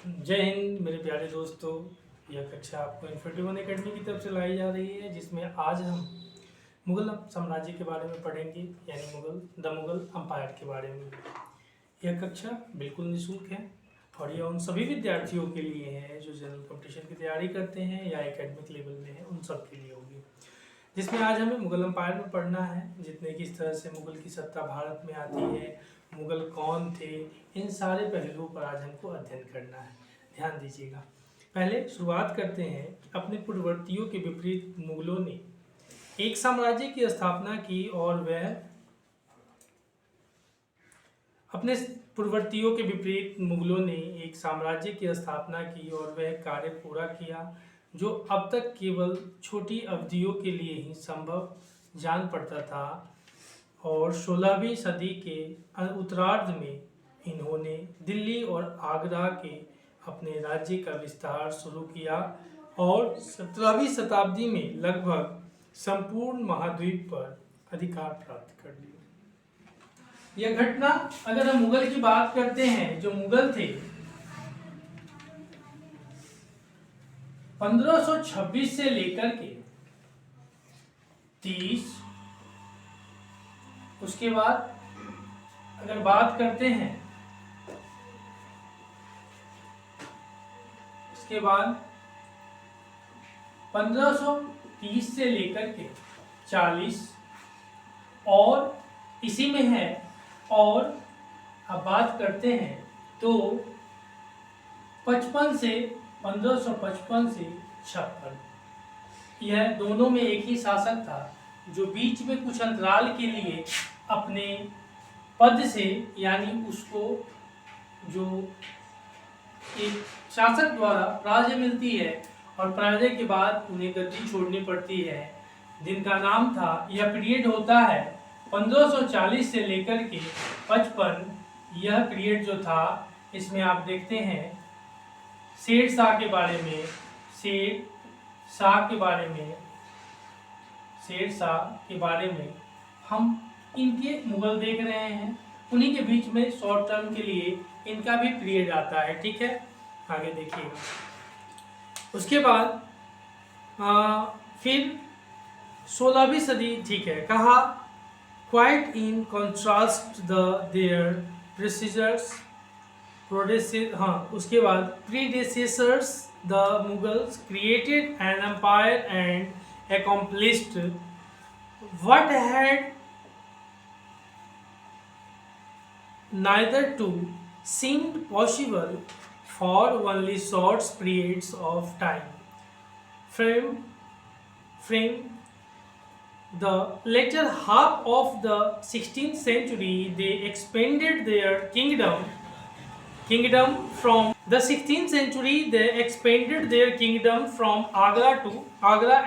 जय हिंद मेरे प्यारे दोस्तों। यह कक्षा आपको इन्फॉर्मेटिव एकेडमी की तरफ से लाई जा रही है, जिसमें आज हम मुगल साम्राज्य के बारे में पढ़ेंगे, यानी मुगल अंपायर के बारे में। यह कक्षा बिल्कुल निःशुल्क है और यह उन सभी विद्यार्थियों के लिए है जो जनरल कंपटीशन की तैयारी करते हैं या एकेडमिक लेवल में है, उन सब के लिए होगी। जिसमें आज हमें मुगल अंपायर में पढ़ना है, जितने किस तरह से मुगल की सत्ता भारत में आती है, मुगल कौन थे, इन सारे पहलुओं पर आज हमको अध्ययन करना है। ध्यान दीजिएगा। पहले शुरुआत करते हैं कि अपने पूर्ववर्तियों के विपरीत मुगलों ने एक साम्राज्य की स्थापना की और वह अपने पूर्ववर्तियों के विपरीत मुगलों ने एक साम्राज्य की स्थापना की और वह कार्य पूरा किया जो अब तक केवल छोटी अवधियों के लिए ही संभव जान पड़ता था। और 16वीं सदी के उत्तरार्ध में इन्होंने दिल्ली और आगरा के अपने राज्य का विस्तार शुरू किया और 17वीं शताब्दी में लगभग संपूर्ण महाद्वीप पर अधिकार प्राप्त कर लिया। यह घटना, अगर हम मुगल की बात करते हैं, जो मुगल थे 1526 से लेकर के 30, उसके बाद अगर बात करते हैं, उसके बाद 1530 से लेकर के 40 और इसी में है। और अब बात करते हैं तो 55 से 1555 से 56, यह दोनों में एक ही शासक था जो बीच में कुछ अंतराल के लिए अपने पद से, यानी उसको जो एक शासक द्वारा पराजय मिलती है और पराजय के बाद उन्हें गद्दी छोड़नी पड़ती है, जिनका नाम था, यह पीरियड होता है 1540 से लेकर के 55। यह पीरियड जो था, इसमें आप देखते हैं शेर शाह के बारे में, शेर शाह के बारे में हम इनके मुगल देख रहे हैं। उन्हीं के बीच में शॉर्ट टर्म के लिए इनका भी पीरियड आता है, ठीक है। आगे देखिएगा। उसके बाद फिर 16वीं सदी, ठीक है, कहा क्वाइट इन कॉन्ट्रास्ट देयर उसके बाद predecessors the Mughals created an empire and accomplished what had neither to seemed possible for only short periods of time. From the latter half of the 16th century, they expanded their kingdom. From the 16th century, they expanded their kingdom from Agra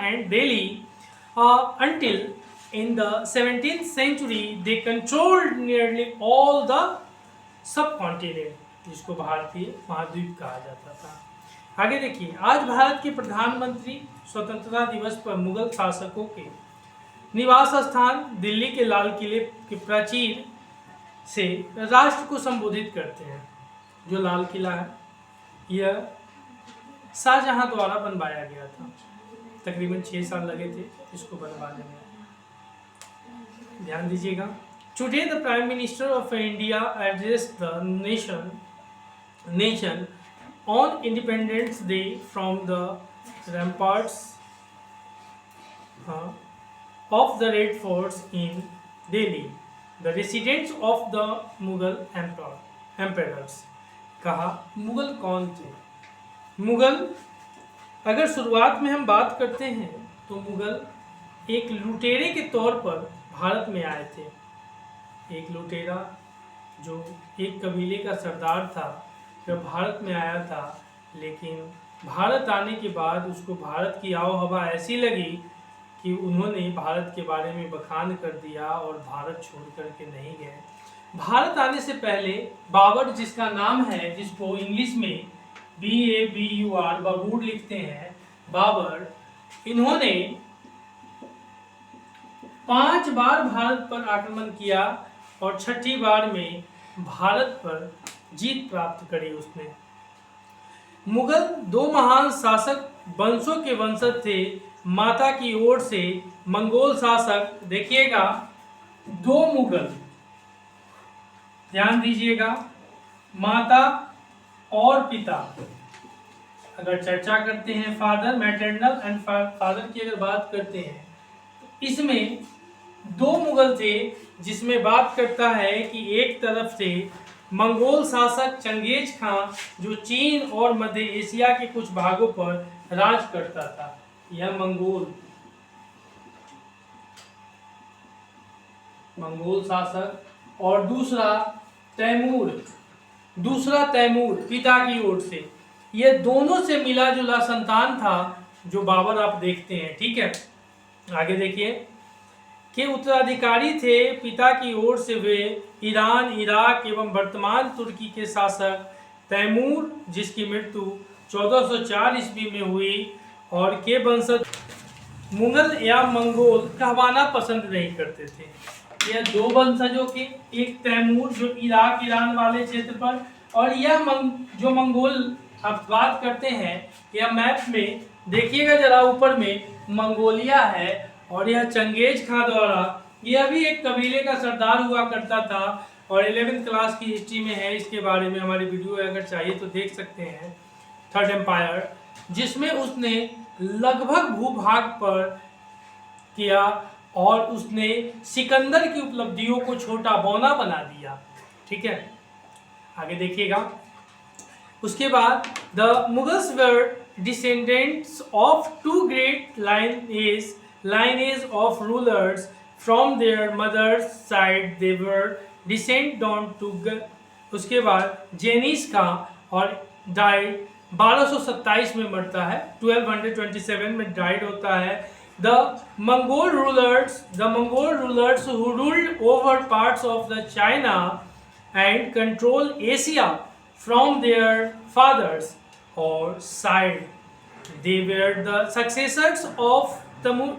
and Delhi until in the 17th century they controlled nearly all the subcontinent, जिसको भारतीय महाद्वीप कहा जाता था। आगे देखिए, आज भारत के प्रधानमंत्री स्वतंत्रता दिवस पर मुगल शासकों के निवास स्थान दिल्ली के लाल किले के प्राचीर से राष्ट्र को संबोधित करते हैं। जो लाल किला है, यह शाहजहां द्वारा बनवाया गया था। तकरीबन 6 साल लगे थे इसको बनवाने में। ध्यान दीजिएगा। Today the prime minister of India address the nation on Independence Day from the ramparts of the Red Forts in Delhi, the residence of the Mughal emperors। कहा मुगल कौन थे? मुगल, अगर शुरुआत में हम बात करते हैं तो मुगल एक लुटेरे के तौर पर भारत में आए थे। एक लुटेरा जो एक कबीले का सरदार था, वह भारत में आया था, लेकिन भारत आने के बाद उसको भारत की आओ हवा ऐसी लगी कि उन्होंने भारत के बारे में बखान कर दिया और भारत छोड़ कर के नहीं गए। भारत आने से पहले बाबर, जिसका नाम है, जिसको इंग्लिश में BABUR बाबूर लिखते हैं, बाबर, इन्होंने 5 बार भारत पर आक्रमण किया और 6ठी बार में भारत पर जीत प्राप्त करी उसने। मुगल दो महान शासक वंशों के वंशज थे। माता की ओर से मंगोल शासक, देखिएगा, दो मुगल, ध्यान दीजिएगा, माता और पिता। अगर चर्चा करते हैं फादर, मैटरनल एंड फादर की अगर बात करते हैं तो इसमें दो मुगल थे, जिसमें बात करता है कि एक तरफ से मंगोल शासक चंगेज खान, जो चीन और मध्य एशिया के कुछ भागों पर राज करता था, यह मंगोल शासक, और दूसरा तैमूर पिता की ओर से। यह दोनों से मिला जुला संतान था जो बाबर आप देखते हैं। ठीक है, आगे देखिए, के उत्तराधिकारी थे। पिता की ओर से वे ईरान, इराक एवं वर्तमान तुर्की के शासक तैमूर, जिसकी मृत्यु 1404 ईस्वी में हुई, और के वंशज मुगल या मंगोल कहवाना पसंद नहीं करते थे। यह दो वंशजों के, एक तैमूर जो इराक ईरान वाले क्षेत्र पर, और यह जो मंगोल आप बात करते हैं, यह मैप में देखिएगा जरा, ऊपर में मंगोलिया है, और यह चंगेज खां द्वारा, यह भी एक कबीले का सरदार हुआ करता था, और 11वीं क्लास की हिस्ट्री में है, इसके बारे में हमारी वीडियो अगर चाहिए तो देख सकते हैं। थर्ड एम्पायर, जिसमें उसने लगभग भूभाग पर किया, और उसने सिकंदर की उपलब्धियों को छोटा बौना बना दिया। ठीक है, आगे देखिएगा। उसके बाद the Mughals were descendants of two great lineage of rulers from their mother's side. They were descent down to उसके बाद जेनिस खां, और डाइड 1227 में मरता है, 1227 में डाइड होता है। The Mongol rulers who ruled over parts of the China and control Asia from their fathers or side. They were the successors of Timur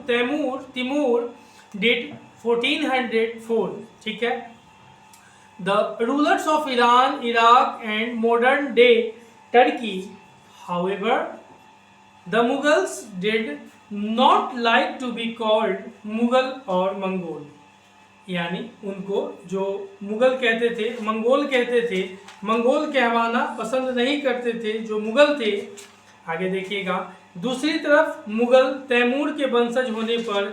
did 1404. ठीक है, the rulers of Iran, Iraq and modern day Turkey. However, the Mughals did not like to be called Mughal or Mongol. यानी उनको जो मुगल कहते थे, Mongol कहते थे, Mongol कहवाना पसंद नहीं करते थे जो मुगल थे। आगे देखिएगा, दूसरी तरफ मुगल तैमूर के वंशज होने पर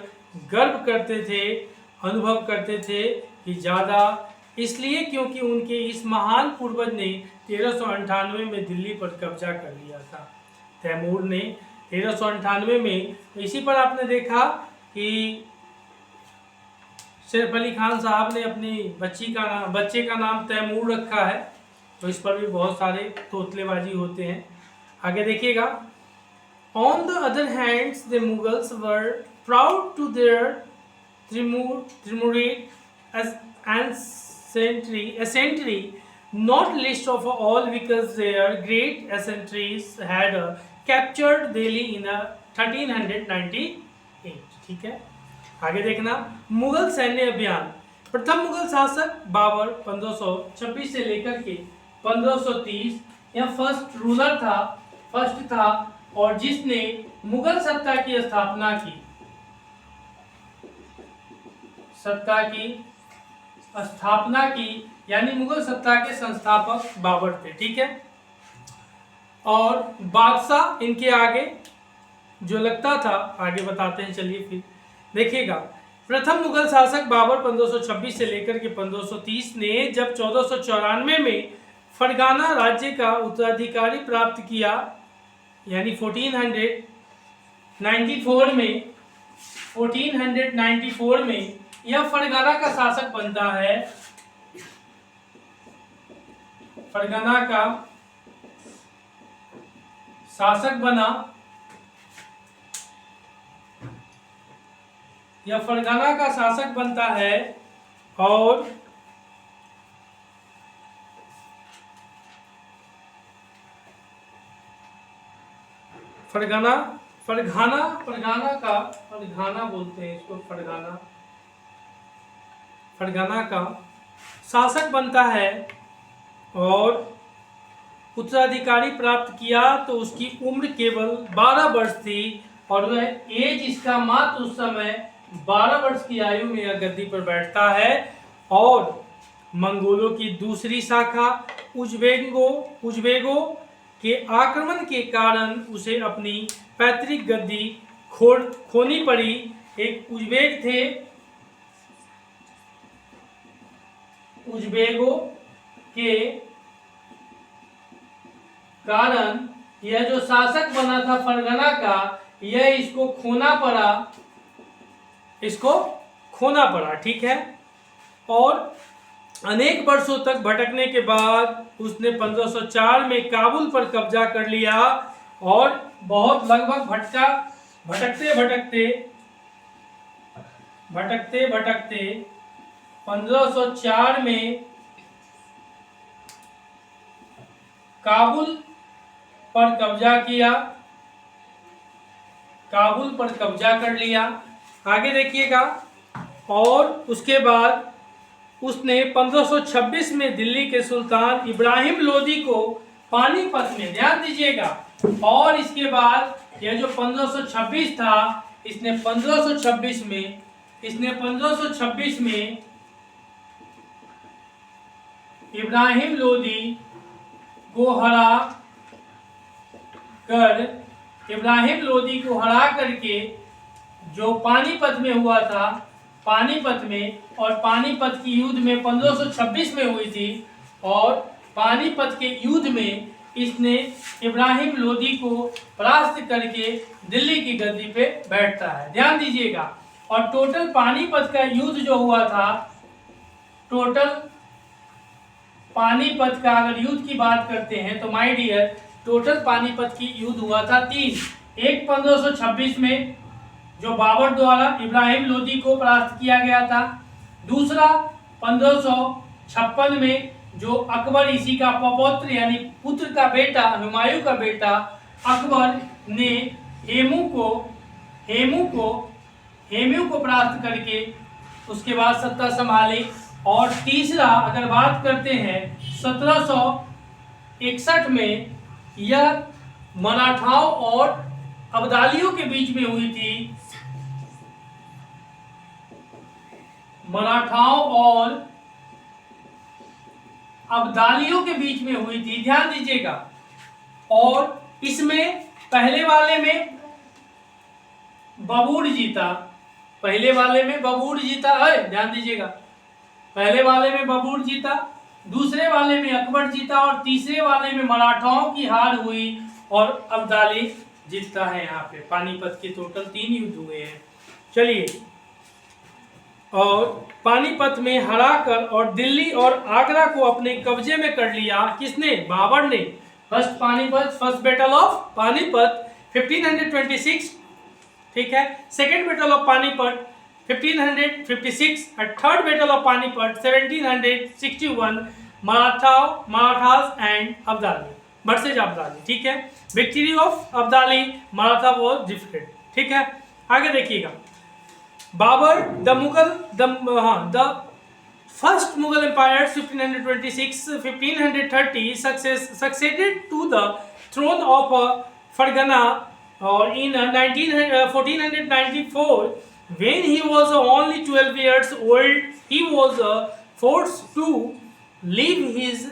गर्व करते थे, अनुभव करते थे कि ज़्यादा, इसलिए क्योंकि उनके इस महान पूर्वज ने 1398 में दिल्ली पर कब्जा कर लिया था। तैमूर ने 1398 में, इसी पर आपने देखा कि सैफ अली खान साहब ने अपनी बच्चे का नाम तैमूर रखा है, तो इस पर भी बहुत सारे तोतलेबाजी होते हैं। आगे देखिएगा, on the other hands the Mughals were proud to their Timurid ancestry, not least of all because their great ancestors had captured Delhi in 1398। ठीक है, आगे देखना, मुगल सैन्य अभियान। प्रथम मुगल शासक बाबर 1526 से लेकर के 1530, यह फर्स्ट था और जिसने मुगल सत्ता की स्थापना की, यानी मुगल सत्ता के संस्थापक बाबर थे। ठीक है, और बादशाह इनके आगे जो लगता था, आगे बताते हैं, चलिए फिर देखिएगा। प्रथम मुगल शासक बाबर 1526 से लेकर के 1530 ने जब 1494 में फरगाना राज्य का उत्तराधिकारी प्राप्त किया, यानी 1494 में यह फरगाना का शासक बनता है। फरगाना का शासक बना, यह फरगाना का शासक बनता है, और फरगाना बोलते हैं इसको, फरगाना का शासक बनता है, और उत्तराधिकारी प्राप्त किया तो उसकी उम्र केवल 12 वर्ष थी और वह एज इसका मात्र उस समय 12 वर्ष की आयु में यह गद्दी पर बैठता है। और मंगोलों की दूसरी शाखा उज्बेगों के आक्रमण के कारण उसे अपनी पैतृक गद्दी खोनी पड़ी। एक उज्बेक थे, उज्बेगों के कारण यह जो शासक बना था फरगना का, यह इसको खोना पड़ा। ठीक है। और अनेक वर्षों तक भटकने के बाद उसने 1504 में काबुल पर कब्जा कर लिया और बहुत लगभग भटकते भटकते 1504 में काबुल पर कब्जा कर लिया। आगे देखिएगा। और उसके बाद उसने 1526 में दिल्ली के सुल्तान इब्राहिम लोदी को पानीपत में, ध्यान दीजिएगा, और इसके बाद यह जो 1526 था, इसने 1526 में इब्राहिम लोदी को हरा करके जो पानीपत में हुआ था, पानीपत की युद्ध में 1526 में हुई थी, और पानीपत के युद्ध में इसने इब्राहिम लोदी को परास्त करके दिल्ली की गद्दी पे बैठता है। ध्यान दीजिएगा। और टोटल पानीपत का युद्ध जो हुआ था, टोटल पानीपत का अगर युद्ध की बात करते हैं तो माय डियर, टोटल पानीपत की युद्ध हुआ था 3। एक 1526 में जो बाबर द्वारा इब्राहिम लोदी को परास्त किया गया था। दूसरा 1556 में जो अकबर, इसी का पौत्र यानी पुत्र का बेटा, हुमायूं का बेटा अकबर ने हेमू को परास्त करके उसके बाद सत्ता संभाली। और तीसरा अगर बात करते हैं 1761 में, यह मराठाओं और अब्दालियों के बीच में हुई थी। ध्यान दीजिएगा। और इसमें पहले वाले में बबूर जीता, है, ध्यान दीजिएगा। पहले वाले में बबूर जीता, दूसरे वाले में अकबर जीता, और तीसरे वाले में मराठाओं की हार हुई और अब्दाली जीतता है। यहाँ पे पानीपत के टोटल 3 युद्ध हुए हैं। चलिए, और पानीपत में हराकर और दिल्ली और आगरा को अपने कब्जे में कर लिया। किसने? बाबर ने। फर्स्ट बैटल ऑफ पानीपत 1526, ठीक है। सेकेंड बैटल ऑफ पानीपत 1556 और third battle of Panipat 1761, Marathas and Abdali versus Abdali, ठीक है। Victory of Abdali, Maratha was defeated, ठीक है। आगे देखिएगा। Babur the first Mughal empire 1526-1530 succeeded to the throne of Fargana, or in 1494, when he was only 12 years old, he was forced to leave his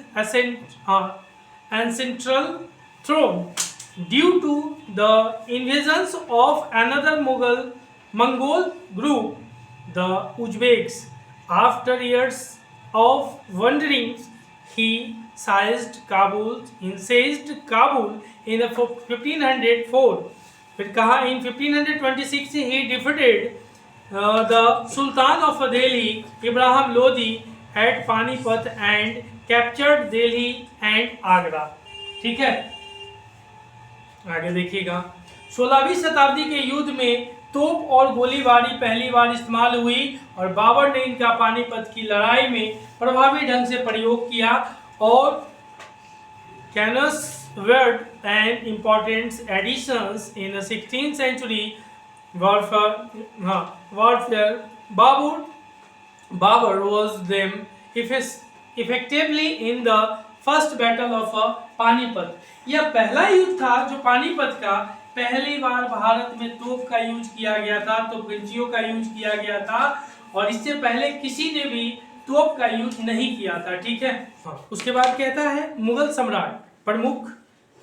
ancestral throne due to the invasions of another Mongol group, the Uzbeks. After years of wandering, he seized Kabul in 1504. फिर कहा in 1526 he defeated the Sultan of Delhi, Ibrahim Lodi, at Panipat and captured Delhi and Agra, ठीक है। आगे देखिएगा। 16वीं शताब्दी के युद्ध में तोप और गोलीबारी पहली बार इस्तेमाल हुई और बाबर ने इनका पानीपत की लड़ाई में प्रभावी ढंग से प्रयोग किया। और कैनस were an important additions in the 16th century warfare. Babur was them effectively in the first battle of Panipat. यह पहला युद्ध था जो पानीपत का पहली बार भारत में तोप का यूज किया गया था, तोपगंजियों का यूज किया गया था, और इससे पहले किसी ने भी तोप का यूज नहीं किया था। ठीक है। उसके बाद कहता है मुगल सम्राट प्रमुख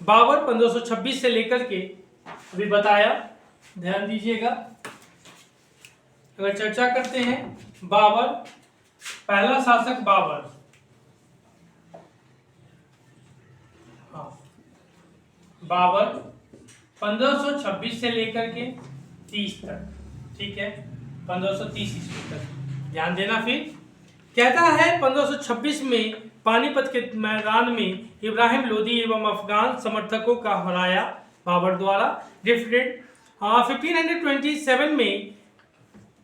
बाबर 1526 से लेकर के अभी बताया, ध्यान दीजिएगा। अगर चर्चा करते हैं बाबर, पहला शासक बाबर, बाबर 1526 से लेकर के 30 तक, ठीक है, 1530 ईस्वी तक, ध्यान देना। फिर कहता है 1526 में पानीपत के मैदान में इब्राहिम लोदी एवं अफगान समर्थकों का हराया बाबर द्वारा डिफीटेड। 1527 में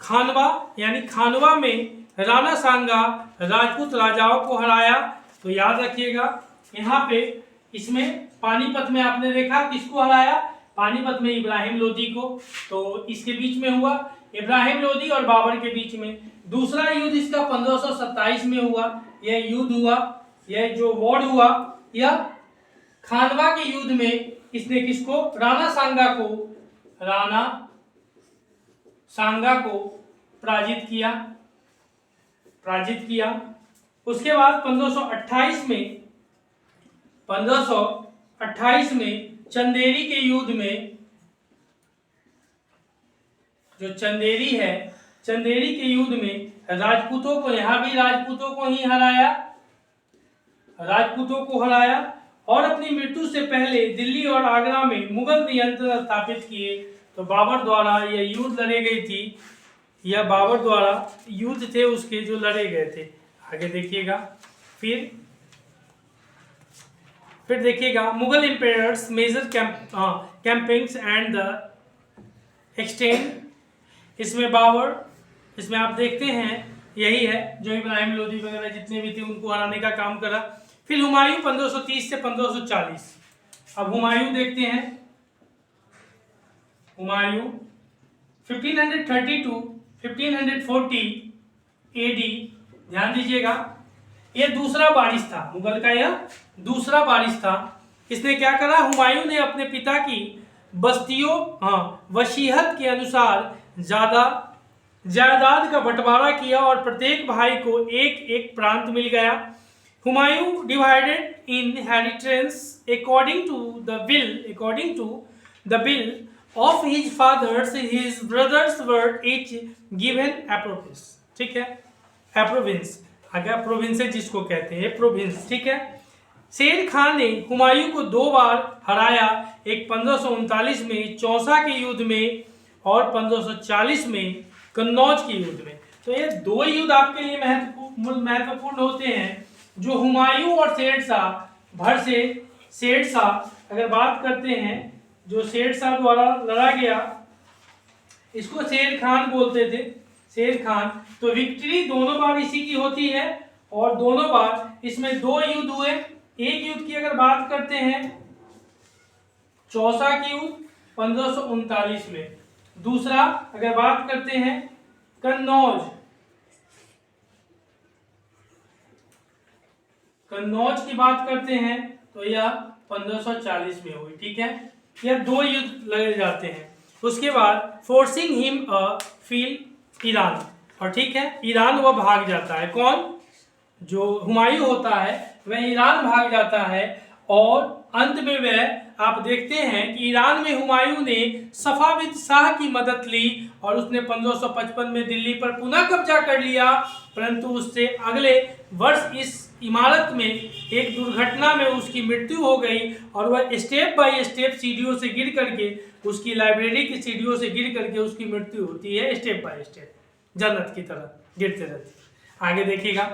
खानवा यानी खानवा में राणा सांगा राजपूत राजाओं को हराया। तो याद रखिएगा यहाँ पे, इसमें पानीपत में आपने देखा किसको हराया, पानीपत में इब्राहिम लोदी को। तो इसके बीच में हुआ इब्राहिम लोदी और बाबर के बीच में। दूसरा युद्ध इसका 1527 में हुआ। यह युद्ध हुआ, यह जो वॉर हुआ, यह खानवा के युद्ध में इसने किसको, राणा सांगा को पराजित किया। उसके बाद 1528 में चंदेरी के युद्ध में, जो चंदेरी है, चंदेरी के युद्ध में राजपूतों को, यहां भी राजपूतों को हराया और अपनी मृत्यु से पहले दिल्ली और आगरा में मुगल नियंत्रण स्थापित किए। तो बाबर द्वारा यह युद्ध लड़े गई थी, यह बाबर द्वारा युद्ध थे उसके जो लड़े गए थे। आगे देखिएगा। फिर देखिएगा Mughal empire's major campaigns and the extend. इसमें बाबर, इसमें आप देखते हैं यही है जो इब्राहिम लोदी वगैरह जितने भी थे उनको हराने का काम करा। फिर हुमायूं 1530 से 1540। अब हुमायूं देखते हैं। हुमायूं 1530 टू 1540 एडी, ध्यान दीजिएगा। यह दूसरा बारिश था, मुगल का यह दूसरा बारिश था। इसने क्या करा, हुमायूं ने अपने पिता की बस्तियों वसीयत के अनुसार जायदाद का बंटवारा किया और प्रत्येक भाई को एक एक प्रांत मिल गया। Humayun divided inheritance according to the will of his fathers, his brothers were each given a province. ठीक है, ए प्रोविंस, अगर प्रोविंस जिसको कहते हैं प्रोविंस। ठीक है। शेर खान ने हुमायूं को 2 बार हराया, एक 1539 में चौसा के युद्ध में और 1540 में कन्नौज के युद्ध में। तो ये 2 युद्ध आपके लिए महत्वपूर्ण होते हैं, जो हुमायूं और शेरशाह अगर बात करते हैं, जो शेरशाह द्वारा लड़ा गया, इसको शेर खान बोलते थे, शेर खान। तो विक्ट्री दोनों बार इसी की होती है और दोनों बार इसमें 2 युद्ध हुए। एक युद्ध की अगर बात करते हैं चौसा की युद्ध 1539 में, दूसरा अगर बात करते हैं कन्नौज की बात करते हैं तो यह 1540 में हुई। ठीक है, यह 2 युद्ध लड़े जाते हैं। उसके बाद फोर्सिंग हिम फील ईरान, और ठीक है, ईरान वह भाग जाता है। कौन, जो हुमायूं होता है वह ईरान भाग जाता है, और अंत में वह आप देखते हैं कि ईरान में हुमायूं ने सफाविद शाह की मदद ली और उसने 1555 में दिल्ली पर पुनः कब्जा कर लिया। परंतु उससे अगले वर्ष इस इमारत में एक दुर्घटना में उसकी मृत्यु हो गई और वह स्टेप बाय स्टेप सीढ़ियों से गिर करके, उसकी लाइब्रेरी की सीढ़ियों से गिर करके उसकी मृत्यु होती है, स्टेप बाय स्टेप जन्नत की तरह गिरते रहते। आगे देखिएगा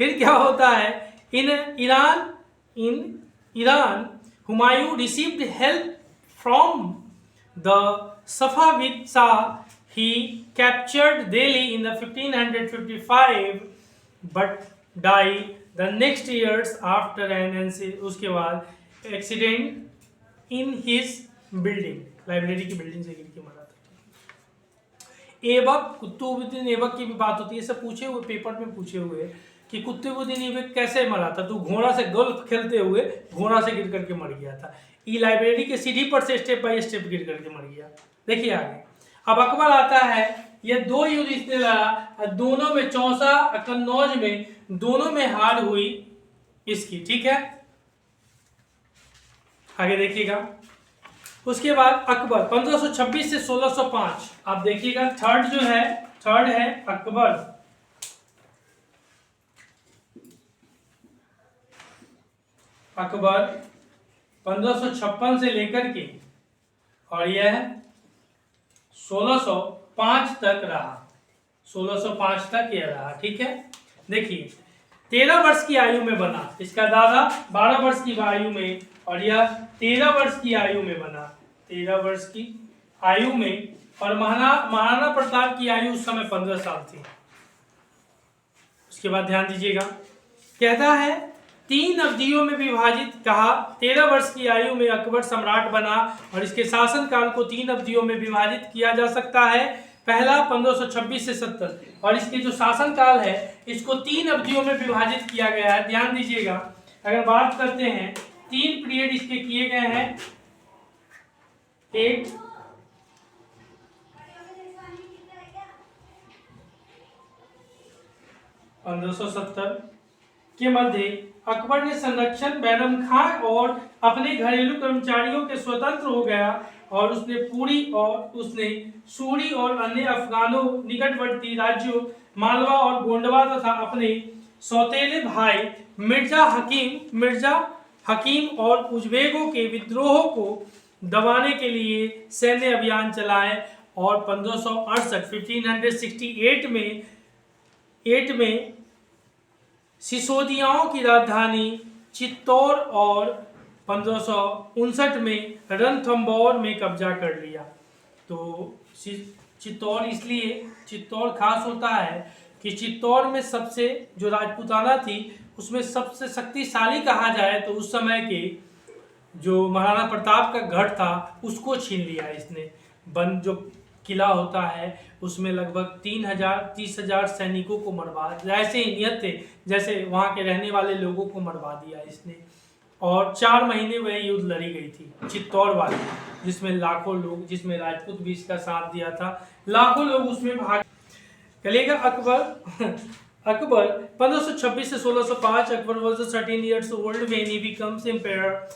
फिर क्या होता है। In Iran Humayun received help from the Safavid Shah. He captured Delhi in the 1555 but died the next years after an उसके बाद accident in his building, library की बिल्डिंग से गिर के मरा था। ऐबक, कुतुबुद्दीन ऐबक की भी बात होती है, सब पूछे हुए पेपर में पूछे हुए। कि कुतुबुद्दीन ऐबक कैसे मरा था, तो घोड़ा से गोल्फ खेलते हुए घोड़ा से गिर करके मर गया था। ई लाइब्रेरी के सीढ़ी पर से स्टेप बाय स्टेप गिर करके मर गया। देखिए आगे, अब अकबर आता है, ये 2 युद्ध इसने लड़ा, दोनों में चौसा कन्नौज में दोनों में हार हुई इसकी, ठीक है। आगे देखिएगा, उसके बाद अकबर 1526 से 1605, आप देखिएगा थर्ड है अकबर। अकबर 1556 से लेकर के और यह 1605 तक रहा, 1605 तक यह रहा, ठीक है। देखिए 13 वर्ष की आयु में बना, इसका दादा 12 वर्ष की आयु में और यह 13 वर्ष की आयु में बना, 13 वर्ष की आयु में। और महाराणा प्रताप की आयु उस समय 15 साल थी। उसके बाद ध्यान दीजिएगा, कहता है 3 अवधियों में विभाजित, कहा 13 वर्ष की आयु में अकबर सम्राट बना और इसके शासन काल को 3 अवधियों में विभाजित किया जा सकता है। पहला 1526 से 70 और इसके जो शासन काल है इसको 3 अवधियों में विभाजित किया गया है। ध्यान दीजिएगा, अगर बात करते हैं 3 पीरियड इसके किए गए हैं। एक 1570 के मध्य अकबर ने संरक्षण बैरम खां और अपने घरेलू कर्मचारियों के स्वतंत्र हो गया और उसने सूरी और अन्य अफगानों निकटवर्ती राज्यों मालवा और गोंडवा तथा अपने सौतेले भाई मिर्जा हकीम और उज्बेकों के विद्रोहों को दबाने के लिए सैन्य अभियान चलाए और 1568 में सिसोदियाओं की राजधानी चित्तौड़ और 1559 में रणथंभौर में कब्जा कर लिया। तो चित्तौड़, इसलिए चित्तौड़ खास होता है कि चित्तौड़ में सबसे जो राजपूताना थी उसमें सबसे शक्तिशाली कहा जाए तो उस समय के जो महाराणा प्रताप का गढ़ था उसको छीन लिया इसने। बन जो किला होता है उसमें लगभग 30,000 सैनिकों को मरवा, जैसे ही नियत थे जैसे वहाँ के रहने वाले लोगों को मरवा दिया इसने। और 4 महीने वह युद्ध लड़ी गई थी चित्तौड़ वाली, जिसमें लाखों लोग, जिसमें राजपूत भी इसका साथ दिया था, लाखों लोग उसमें भाग। चलेगा अकबर 1526 से 1605 Akbar was 13 years old when he becomes emperor.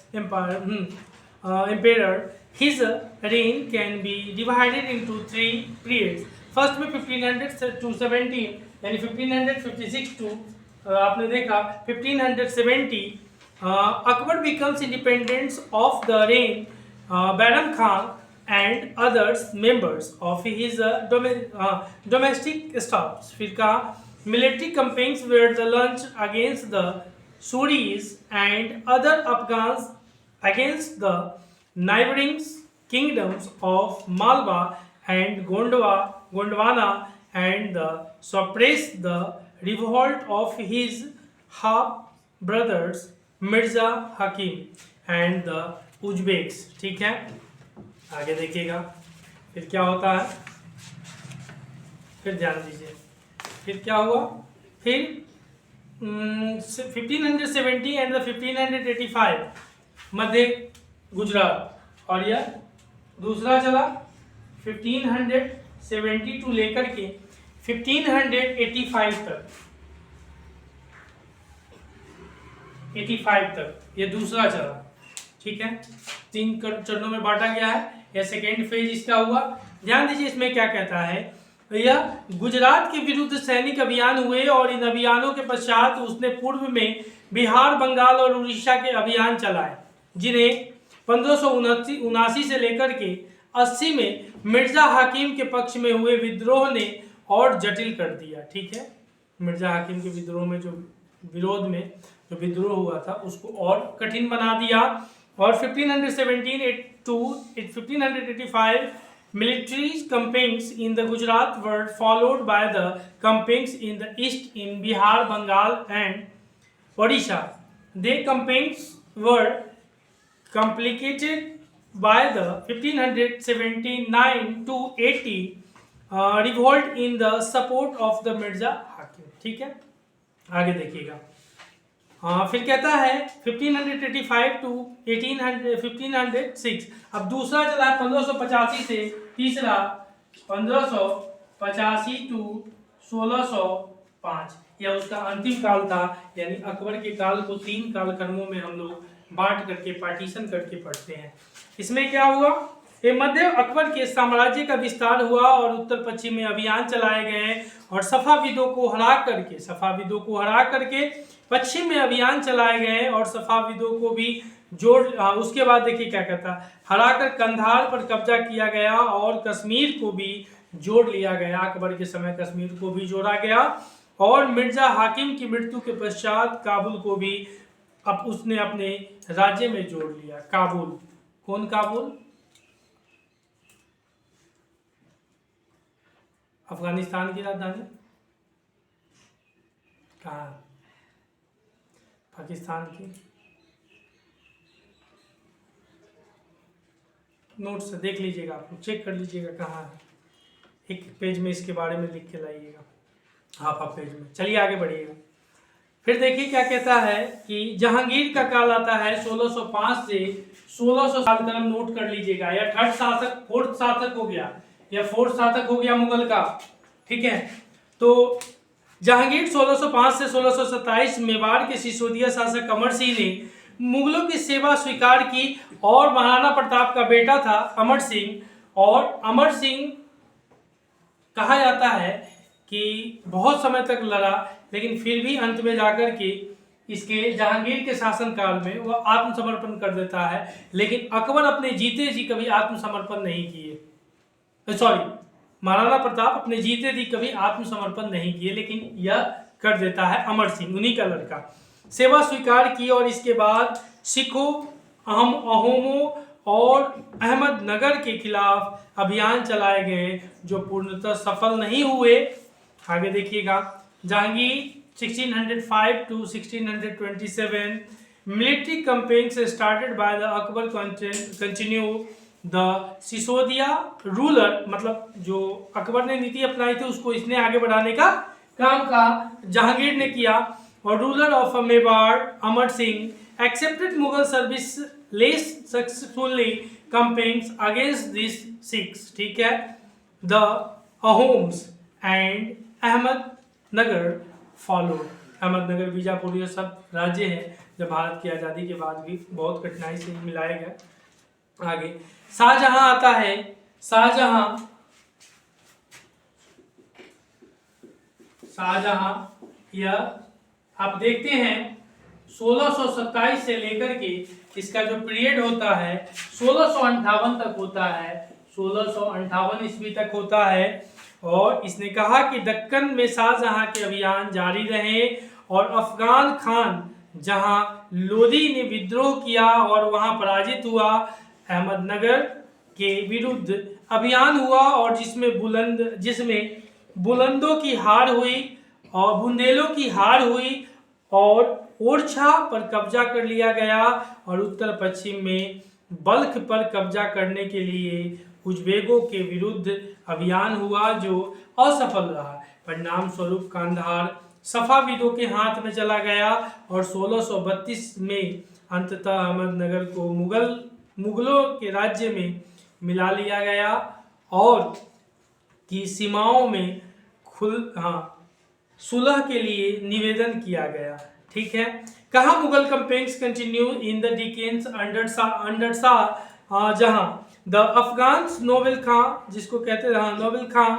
His reign can be divided into 3 periods. First में 1500 to 17 यानी 1556 to आपने देखा 1570 Akbar becomes independent of the reign. Baram Khan and others members of his domestic staff फिर कहा military campaigns were the launched against the Suris and other Afghans against the neighboring kingdoms of Malwa and Gondwana and suppress the revolt of his half brothers Mirza Hakim and the Uzbeks. ठीक है, आगे देखिएगा फिर क्या होता है, फिर ध्यान दीजिए फिर क्या हुआ। फिर 1570 एंड 1585 मध्य गुजरात, और यह दूसरा चला 1570 टू लेकर के 1585 तक, 85 तक ये दूसरा चला। ठीक है, 3 चरणों में बांटा गया है, यह सेकेंड फेज इसका हुआ। ध्यान दीजिए इसमें क्या कहता है, यह गुजरात के विरुद्ध सैनिक अभियान हुए और इन अभियानों के पश्चात उसने पूर्व में बिहार, बंगाल और उड़ीसा के अभियान चलाए, जिन्हें 1579 से लेकर के 80 में मिर्जा हाकिम के पक्ष में हुए विद्रोह ने और जटिल कर दिया। ठीक है, मिर्जा हाकिम के विद्रोह में जो विरोध में जो विद्रोह हुआ था उसको और कठिन बना दिया। और 1517 to 1585 military campaigns in the Gujarat were followed by the campaigns in the east in Bihar, Bengal and Odisha. The campaigns were complicated by the 1579 to 80 revolt in the support of the Mirza Hakim. ठीक है, आगे देखिएगा। हाँ, फिर कहता है 1585 to 1506। अब दूसरा चला है 1585 से, तीसरा 1585 टू 1605, यह उसका अंतिम काल था। यानी अकबर के काल को 3 कालक्रमों में हम लोग बांट करके, पार्टीशन करके पढ़ते हैं। इसमें क्या हुआ, ये मध्य अकबर के साम्राज्य का विस्तार हुआ और उत्तर पश्चिम में अभियान चलाए गए और सफाविदों को हरा करके पश्चिम में अभियान चलाए गए और सफाविदों को भी जोड़। उसके बाद देखिए क्या कहता, हराकर कंधार पर कब्जा किया गया और कश्मीर को भी जोड़ लिया गया। अकबर के समय कश्मीर को भी जोड़ा गया और मिर्जा हाकिम की मृत्यु के पश्चात काबुल को भी अब उसने अपने राज्य में जोड़ लिया। काबुल, कौन काबुल? अफगानिस्तान की राजधानी कहाँ? पाकिस्तान की। नोट्स से देख लीजिएगा, आप चेक कर लीजिएगा कहाँ है। एक पेज में इसके बारे में लिख के लाइएगा, हाफ पेज में। चलिए आगे बढ़िएगा। फिर देखिए क्या कहता है कि जहांगीर का काल आता है 1605 से 1600 साल का, नोट कर लीजिएगा। या थर्ड शासक, फोर्थ शासक हो गया, या फोर्थ शासक हो गया मुगल का, ठीक है। तो जहांगीर 1605 से 1627 मेवाड़ के सिसोदिया शासक अमर सिंह ने मुगलों की सेवा स्वीकार की और महाराणा प्रताप का बेटा था अमर सिंह, और अमर सिंह कहा जाता है कि बहुत समय तक लड़ा, लेकिन फिर भी अंत में जाकर के इसके जहांगीर के शासनकाल में वह आत्मसमर्पण कर देता है। लेकिन अकबर अपने जीते जी कभी आत्मसमर्पण नहीं किए, सॉरी, महाराणा प्रताप अपने जीते जी कभी आत्मसमर्पण नहीं किए, लेकिन यह कर देता है अमर सिंह, उन्हीं का लड़का। सेवा स्वीकार की और इसके बाद सिखों, अहोमों और अहमदनगर के खिलाफ अभियान चलाए गए जो पूर्णतः सफल नहीं हुए। आगे देखिएगा। Jahangir 1605 to 1627 military campaigns started by the Akbar continue the Sisodia ruler, मतलब जो अकबर ने नीति अपनाई थी उसको इसने आगे बढ़ाने का काम का जहांगीर ने किया। और ruler of Mewar Amar Singh accepted Mughal service less successfully campaigns against these Sikhs, ठीक है। The Ahoms and Ahmednagar followed. Ahmednagar, Bijapur, ये सब राज्य हैं जब भारत की आज़ादी के बाद भी बहुत कठिनाई से मिलाए गए। आगे शाहजहां आता है। शाहजहां यह आप देखते हैं 1627 से लेकर के इसका जो पीरियड होता है 1658 तक होता है, 1658 ईस्वी तक होता है। और इसने कहा कि दक्कन में शाहजहां के अभियान जारी रहे और अफगान खान जहां लोदी ने विद्रोह किया और वहां पराजित हुआ, अहमदनगर के विरुद्ध अभियान हुआ और जिसमें बुलंदों की हार हुई और बुंदेलों की हार हुई और ओरछा पर कब्जा कर लिया गया और उत्तर पश्चिम में बल्ख पर कब्जा करने के लिए उज्बेकों के विरुद्ध अभियान हुआ जो असफल रहा। परिणाम स्वरूप कांधार सफाविदों के हाथ में चला गया और 1632 में अंततः अहमदनगर को मुगलों के राज्य में मिला लिया गया और की सीमाओं में सुलह के लिए निवेदन किया गया, ठीक है। कहा Mughal campaigns continue in the Dickens under Shah जहां द अफगान्स नोबेल खां, जिसको कहते हैं नोबेल खां,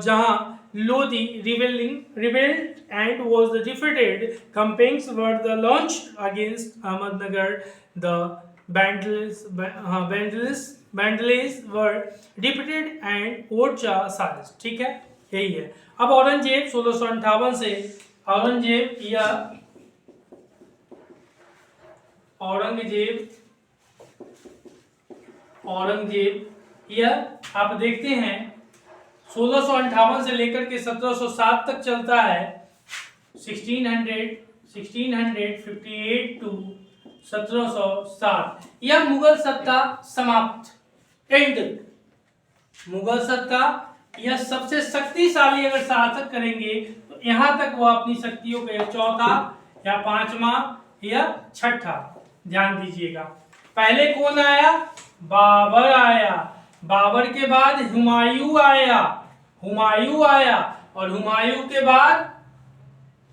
जहां Lodi rebelled and was defeated. Campaigns were the launched against Ahmednagar. The Vandals were defeated and Orcha silenced. ठीक है, यही है। अब औरंगजेब 1658 से औरंगजेब यह आप देखते हैं 1658 से लेकर के 1707 तक चलता है। 1658 टू 1707 यह मुगल सत्ता समाप्त, एंड। मुगल सत्ता यह सबसे शक्तिशाली अगर शासक करेंगे तो तो यहाँ तक वो अपनी शक्तियों का चौथा या पांचवा या छठा। ध्यान दीजिएगा, पहले कौन आया? बाबर आया, बाबर के बाद हुमायूं आया, हुमायूं आया, और हुमायूं के बाद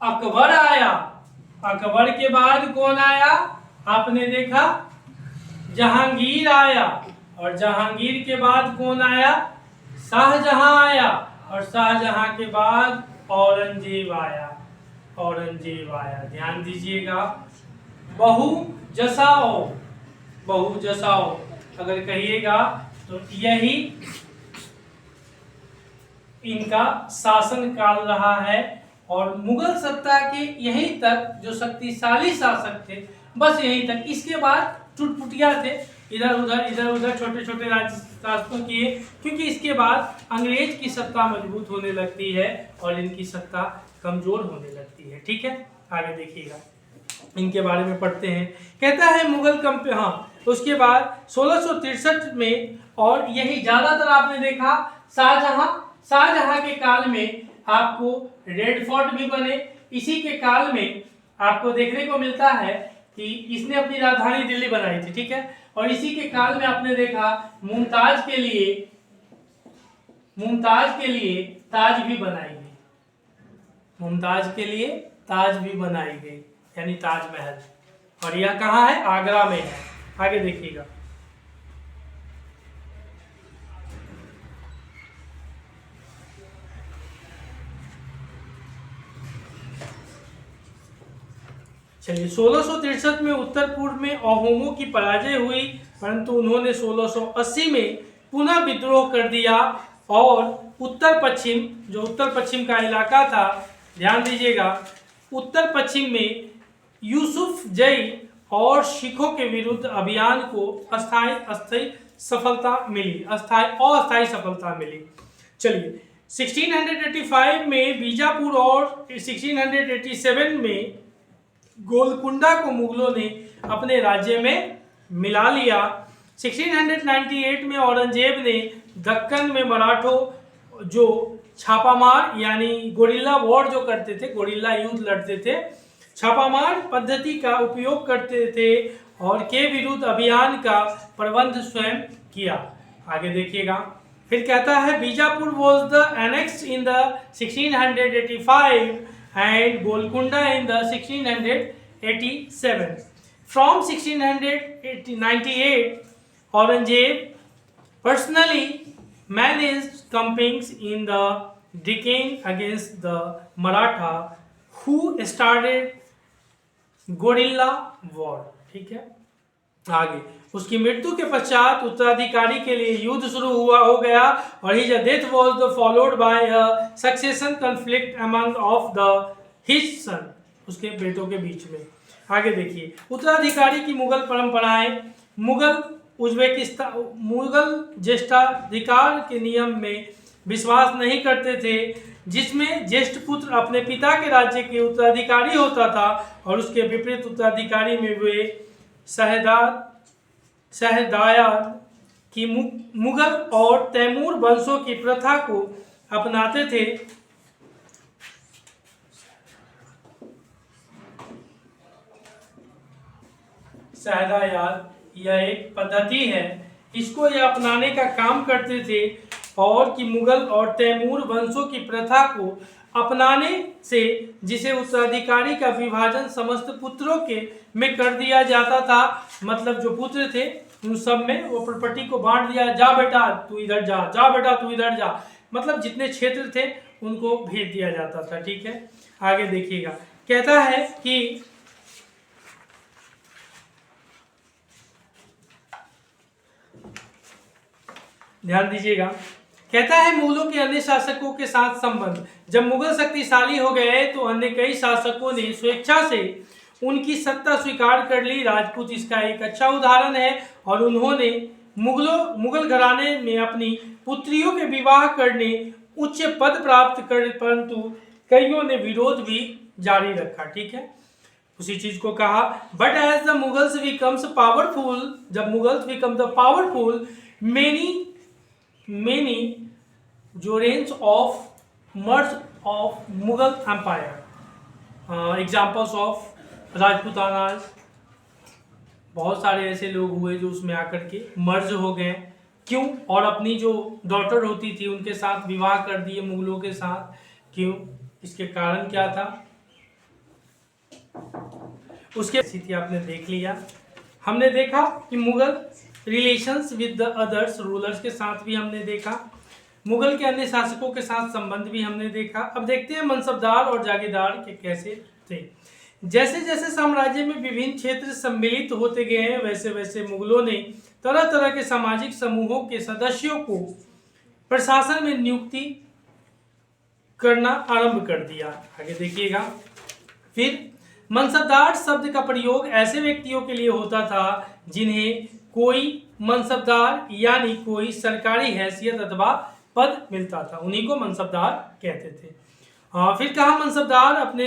अकबर आया, अकबर के बाद कौन आया? आपने देखा जहांगीर आया, और जहांगीर के बाद कौन आया? शाहजहां आया, और शाहजहां के बाद औरंगजेब आया, औरंगजेब आया। ध्यान दीजिएगा, बहु जसाओ, बहु जसाओ अगर कहिएगा तो यही इनका शासन काल रहा है। और मुगल सत्ता के यहीं तक जो शक्तिशाली शासक थे बस यहीं तक, इसके बाद टुटपुटिया थे, इधर उधर छोटे छोटे राज्य शासकों किए, क्योंकि इसके बाद अंग्रेज की सत्ता मजबूत होने लगती है और इनकी सत्ता कमजोर होने लगती है। ठीक है, आगे देखिएगा, इनके बारे में पढ़ते हैं। कहता है मुगल उसके बाद 1663 में, और यही ज्यादातर आपने देखा शाहजहां के काल में आपको रेड फोर्ट भी बने। इसी के काल में आपको देखने को मिलता है कि इसने अपनी राजधानी दिल्ली बनाई थी। ठीक है, और इसी के काल में आपने देखा मुमताज के लिए ताज भी बनाई गई, मुमताज के लिए ताज भी बनाई गई, यानी ताजमहल। और यह कहाँ है? आगरा में है। आगे देखिएगा, चलिए 1663 में उत्तर पूर्व में अहोमों की पराजय हुई, परंतु उन्होंने 1680 में पुनः विद्रोह कर दिया और उत्तर पश्चिम का इलाका था, ध्यान दीजिएगा, उत्तर पश्चिम में यूसुफ जई और सिखों के विरुद्ध अभियान को अस्थायी सफलता मिली। चलिए 1685 में बीजापुर और 1687 में गोलकुंडा को मुगलों ने अपने राज्य में मिला लिया। 1698 में औरंगजेब ने दक्कन में मराठों जो छापामार यानी गोरिल्ला वॉर जो करते थे, गोरिल्ला युद्ध लड़ते थे, छापामार पद्धति का उपयोग करते थे और के विरुद्ध अभियान का प्रबंध स्वयं किया। आगे देखिएगा, फिर कहता है Bijapur was the annexed in the 1685 and Golconda in the 1687. From 1698, Aurangzeb personally managed campaigns in the Deccan against the Maratha, who started guerrilla war. ठीक है, आगे उसकी मृत्यु के पश्चात उत्तराधिकारी के लिए युद्ध शुरू हो गया और his death was followed by a succession conflict among of the his son, उसके बेटों के बीच में। आगे देखिए, उत्तराधिकारी की मुगल परंपराएं, मुगल ज्येष्ठाधिकार के नियम में विश्वास नहीं करते थे, जिसमें ज्येष्ठ पुत्र अपने पिता के राज्य के उत्तराधिकारी होता था और उसके विपरीत उत्तराधिकारी में वे शहदायार की मुगल और तैमूर वंशों की प्रथा को अपनाते थे। शहदायार यह एक पद्धति है, इसको यह अपनाने का काम करते थे और कि मुगल और तैमूर वंशों की प्रथा को अपनाने से जिसे उत्तराधिकारी का विभाजन समस्त पुत्रों के में कर दिया जाता था, मतलब जो पुत्र थे उन सब में वो प्रॉपर्टी को बांट दिया, जा बेटा तू इधर जा, जा बेटा तू इधर जा, मतलब जितने क्षेत्र थे उनको भेज दिया जाता था। ठीक है, आगे देखिएगा, कहता है कि ध्यान दीजिएगा, कहता है मुगलों के अन्य शासकों के साथ संबंध, जब मुगल शक्तिशाली हो गए तो अन्य कई शासकों ने स्वेच्छा से उनकी सत्ता स्वीकार कर ली। राजपूत इसका एक अच्छा उदाहरण है और उन्होंने मुगल घराने में अपनी पुत्रियों के विवाह करने उच्च पद प्राप्त कर, परंतु कईयों ने विरोध भी जारी रखा। ठीक है, उसी चीज को कहा, but as the Mughals becomes powerful, जब Mughals become the powerful, many जोरेंस of merge of Mughal empire. Examples of Rajputanas, बहुत सारे ऐसे लोग हुए जो उसमें आकर के मर्ज हो गए। क्यों? और अपनी जो डॉटर होती थी उनके साथ विवाह कर दिए मुगलों के साथ। क्यों? इसके कारण क्या था उसके स्थिति आपने देख लिया। हमने देखा कि Mughal relations with the others rulers के साथ भी हमने देखा, मुगल के अन्य शासकों के साथ संबंध भी हमने देखा। अब देखते हैं मनसबदार और जागीरदार के कैसे थे। जैसे जैसे साम्राज्य में विभिन्न क्षेत्र सम्मिलित होते गए हैं वैसे वैसे मुगलों ने तरह तरह के सामाजिक समूहों के सदस्यों को प्रशासन में नियुक्ति करना आरंभ कर दिया। आगे देखिएगा। फिर मनसबदार शब्द का प्रयोग ऐसे व्यक्तियों के लिए होता था जिन्हें कोई मनसबदार यानी कोई सरकारी हैसियत अथवा पद मिलता था, उन्हीं को मनसबदार कहते थे। फिर कहा मनसबदार अपने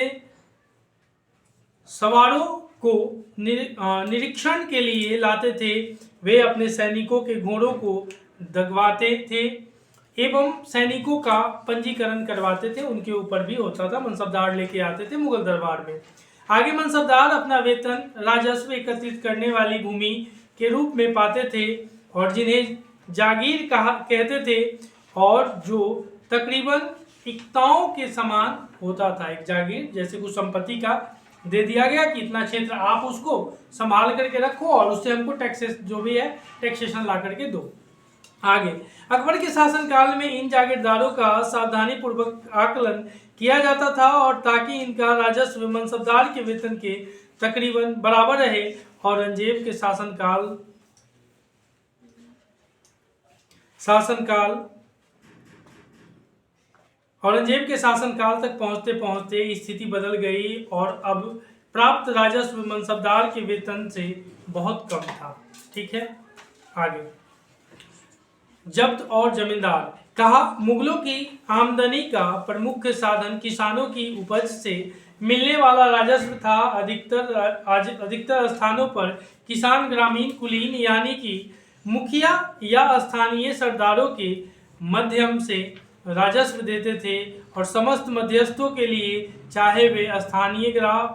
सवारों को निरीक्षण के लिए लाते थे, वे अपने सैनिकों के घोड़ों को दगवाते थे एवं सैनिकों का पंजीकरण करवाते थे, उनके ऊपर भी होता था। मनसबदार लेके आते थे मुगल दरबार में। आगे मनसबदार अपना वेतन राजस्व एकत्रित करने वाली भूमि के रूप में पाते थे और जिन्हें जागीर कहते थे और जो तकरीबन इक्ताओं के समान होता था। एक जागीर जैसे कुछ संपत्ति का दे दिया गया कि इतना क्षेत्र आप उसको संभाल करके रखो और उससे हमको टैक्सेस जो भी है टैक्सेशन ला करके दो। आगे अकबर के शासनकाल में इन जागीरदारों का सावधानी पूर्वक आकलन किया जाता था और ताकि इनका राजस्व मनसबदार के वेतन के तकरीबन बराबर रहे। औरंगजेब के शासनकाल तक पहुंचते पहुंचते स्थिति बदल गई और अब प्राप्त राजस्व मनसबदार के वेतन से बहुत कम था। ठीक है। आगे जब्त और जमींदार। कहा मुगलों की आमदनी का प्रमुख साधन किसानों की उपज से मिलने वाला राजस्व था। अधिकतर स्थानों पर किसान ग्रामीण कुलीन यानी कि मुखिया या स्थानीय सरदारों के माध्यम से राजस्व देते थे और समस्त मध्यस्थों के लिए, चाहे वे स्थानीय ग्राम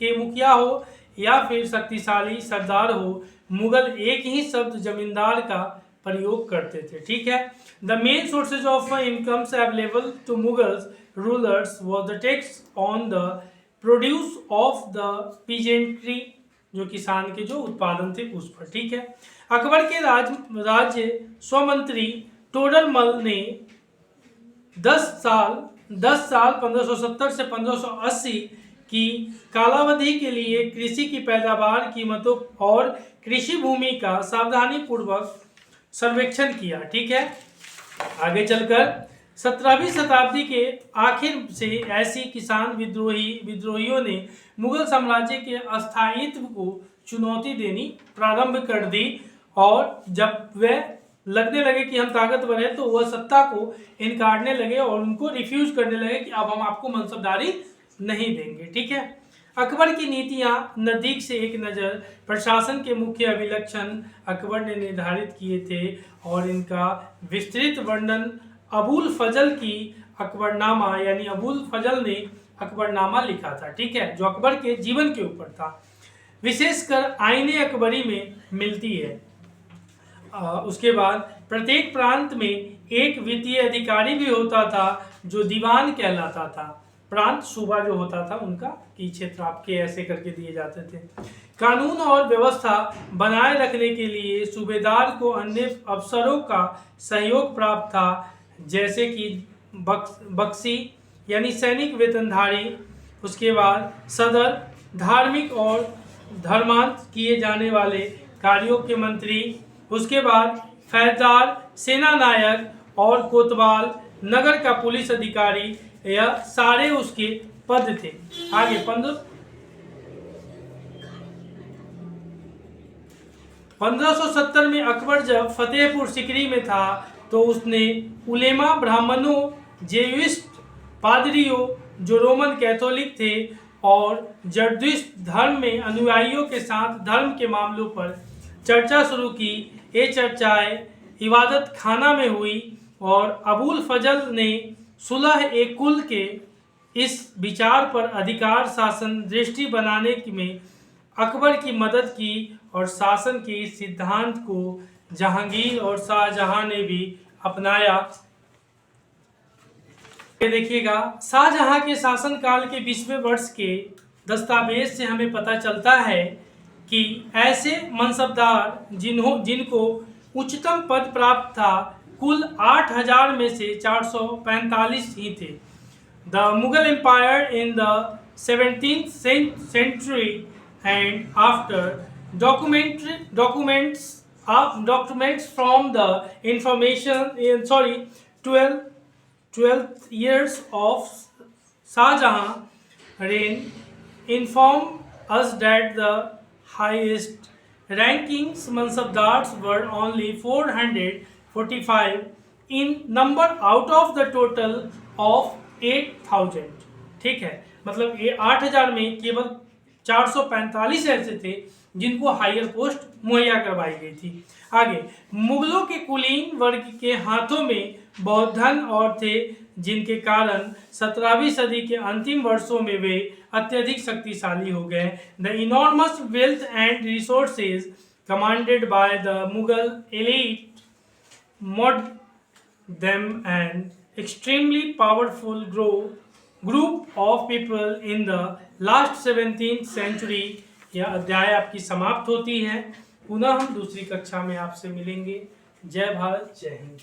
के मुखिया हो या फिर शक्तिशाली सरदार हो, मुगल एक ही शब्द जमींदार का प्रयोग करते थे। ठीक है। The main sources of incomes available to Mughals rulers was the tax on the produce of the peasantry, जो किसान के जो उत्पादन थे उस पर। ठीक है। अकबर के राज्य स्वमंत्री टोडरमल ने 10 साल 1570 से 1580 की कालावधि के लिए कृषि की पैदावार, कीमतों और कृषि भूमि का सावधानी पूर्वक सर्वेक्षण किया। ठीक है। आगे चलकर 17वीं शताब्दी के आखिर से ऐसी किसान विद्रोहियों ने मुगल साम्राज्य के अस्थायित्व को चुनौती देनी प्रारंभ कर दी और जब वे लगने लगे कि हम ताकतवर हैं तो वह सत्ता को इनकारने लगे और उनको रिफ्यूज करने लगे कि अब हम आपको मनसबदारी नहीं देंगे। ठीक है। अकबर की नीतियां नज़दीक से एक नज़र प्रशासन के मुख्य अभिलक्षण अकबर ने निर्धारित किए थे और इनका विस्तृत वर्णन अबुल फजल की अकबरनामा यानी अबुल फजल ने अकबरनामा लिखा था। ठीक है। जो अकबर के जीवन के ऊपर था, विशेषकर आईने अकबरी में मिलती है। उसके बाद प्रत्येक प्रांत में एक वित्तीय अधिकारी भी होता था जो दीवान कहलाता था। प्रांत सूबा जो होता था उनका कि क्षेत्र आपके ऐसे करके दिए जाते थे। कानून और व्यवस्था बनाए रखने के लिए सूबेदार को अन्य अफसरों का सहयोग प्राप्त था, जैसे कि बख्शी यानी सैनिक वेतनधारी, उसके बाद सदर धार्मिक और धर्मांत किए जाने वाले कार्यों के मंत्री, उसके बाद फैजदार, सेना नायक और कोतवाल, नगर का पुलिस अधिकारी, यह सारे उसके पद थे। आगे 1570 में अकबर जब फतेहपुर सिकरी में था तो उसने उलेमा, ब्राह्मणों, जेविस्ट पादरियों जो रोमन कैथोलिक थे और जरदुश्त धर्म में अनुयायियों के साथ धर्म के मामलों पर चर्चा शुरू की। ये चर्चाएं इबादत खाना में हुई और अबुल फजल ने सुलह ए कुल के इस विचार पर अधिकार शासन दृष्टि बनाने में अकबर की मदद की और शासन के इस सिद्धांत को जहांगीर और शाहजहां ने भी अपनाया। ये देखिएगा, शाहजहां के शासनकाल के 20वें वर्ष के दस्तावेज से हमें पता चलता है कि ऐसे मनसबदार जिनको उच्चतम पद प्राप्त था कुल 8000 में से 445 ही थे। The Mughal empire in the 17th century and after documents from the information in 12th years of Shah reign inform us that the highest rankings mansabdars were only 445 in number out of the total of 8000। ठीक है, मतलब ये 8000 में केवल 445 ऐसे थे जिनको higher post मुहैया करवाई गई थी। आगे, मुगलों के कुलीन वर्ग के हाथों में बहुत धन और थे जिनके कारण 17वीं सदी के अंतिम वर्षों में वे अत्यधिक शक्तिशाली हो गए। The enormous wealth and resources commanded by the Mughal elite mud them an extremely powerful group of people in the last 17th century। यह अध्याय आपकी समाप्त होती है। पुनः हम दूसरी कक्षा में आपसे मिलेंगे। जय भारत, जय हिंद।